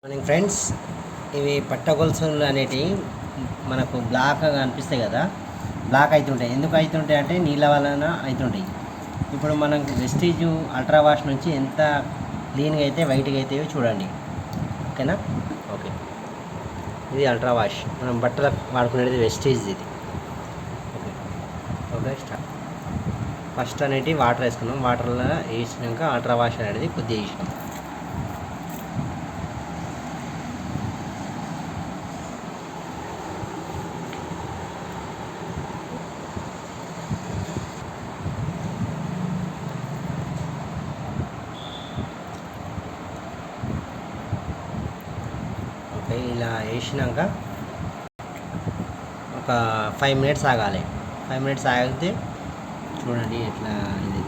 Morning friends, ఇవి పట్టగొలుసులు అనేటివి మనకు బ్లాక్గా అనిపిస్తాయి కదా. బ్లాక్ అవుతుంటాయి. ఎందుకు అవుతుంటాయి అంటే నీళ్ళ వలన అవుతుంటాయి. ఇప్పుడు మనం వెస్టీజ్ అల్ట్రా వాష్ నుంచి ఎంత క్లీన్గా అయితే వైట్గా అవుతాయో చూడండి. ఓకేనా? ఓకే, ఇది అల్ట్రా వాష్, మనం బట్టలకు వాడుకునేది వెస్టీజ్ ఇది. Okay okay start. ఫస్ట్ అనేటివి వాటర్ వేసుకున్నాం. వాటర్లో వేసినాక అల్ట్రా వాష్ అనేది కొద్దిగా వేసినాం. ఇలా వేసినాక ఒక 5 మినిట్స్ ఆగాలి. 5 మినిట్స్ ఆగితే చూడండి ఎట్లా ఇది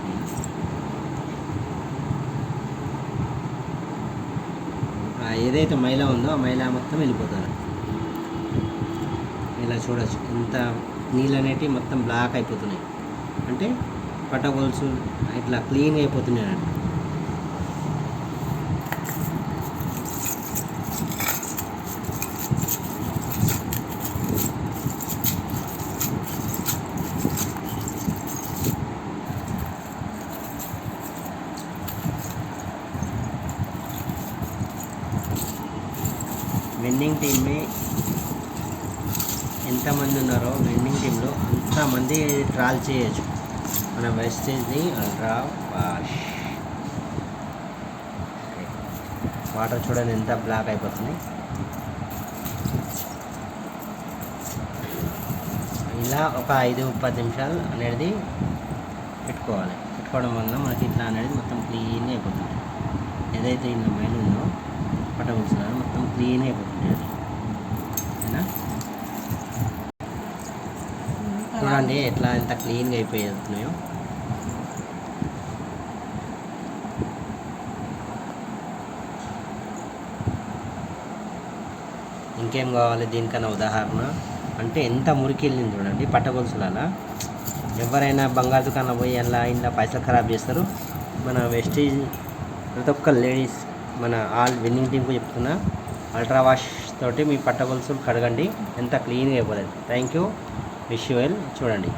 ఏదైతే మైలా ఉందో ఆ మైలా మొత్తం వెళ్ళిపోతుంది. ఇలా చూడొచ్చు, ఇంత నీళ్ళు అనేటివి మొత్తం బ్లాక్ అయిపోతున్నాయి. అంటే పట్టగొలుసు ఇట్లా క్లీన్గా అయిపోతున్నాయి అన్నట్టు. వెండింగ్ టీమ్ని ఎంతమంది ఉన్నారో వెండింగ్ టీంలో అంతమంది ట్రాల్ చేయొచ్చు మన వెస్టేజ్ని అల్ట్రా వాష్. వాటర్ చూడండి ఎంత బ్లాక్ అయిపోతుంది. ఇలా ఒక 5-10 నిమిషాలు అనేది పెట్టుకోవాలి. పెట్టుకోవడం వల్ల మనకి ఇట్లా అనేది మొత్తం క్లీన్గా అయిపోతుంది. ఏదైతే ఇంట్లో మైల్ ఉందో పట్టగొలుసులో మొత్తం క్లీన్ అయిపోతుంది. అది ఓకేనా? చూడండి ఎట్లా ఎంత క్లీన్గా అయిపోతున్నాయో. ఇంకేం కావాలి దీనికన్నా ఉదాహరణ అంటే ఎంత మురికి వెళ్ళింది చూడండి పట్టగొలుసులలో. ఎవరైనా బంగారు దుకాణం పోయి అలా ఇలా పైసలు ఖరాబ్ చేస్తారు. మన వెస్టీజ్ ప్రతి ఒక్క లేడీస్ మన ఆల్ విన్నింగ్ టీంకు చెప్తున్నా, అల్ట్రా వాష్ తోటి మీ పట్టగొలుసులు కడగండి, ఎంత క్లీన్గా అయిపోతుంది. Thank you, wish you well. చూడండి.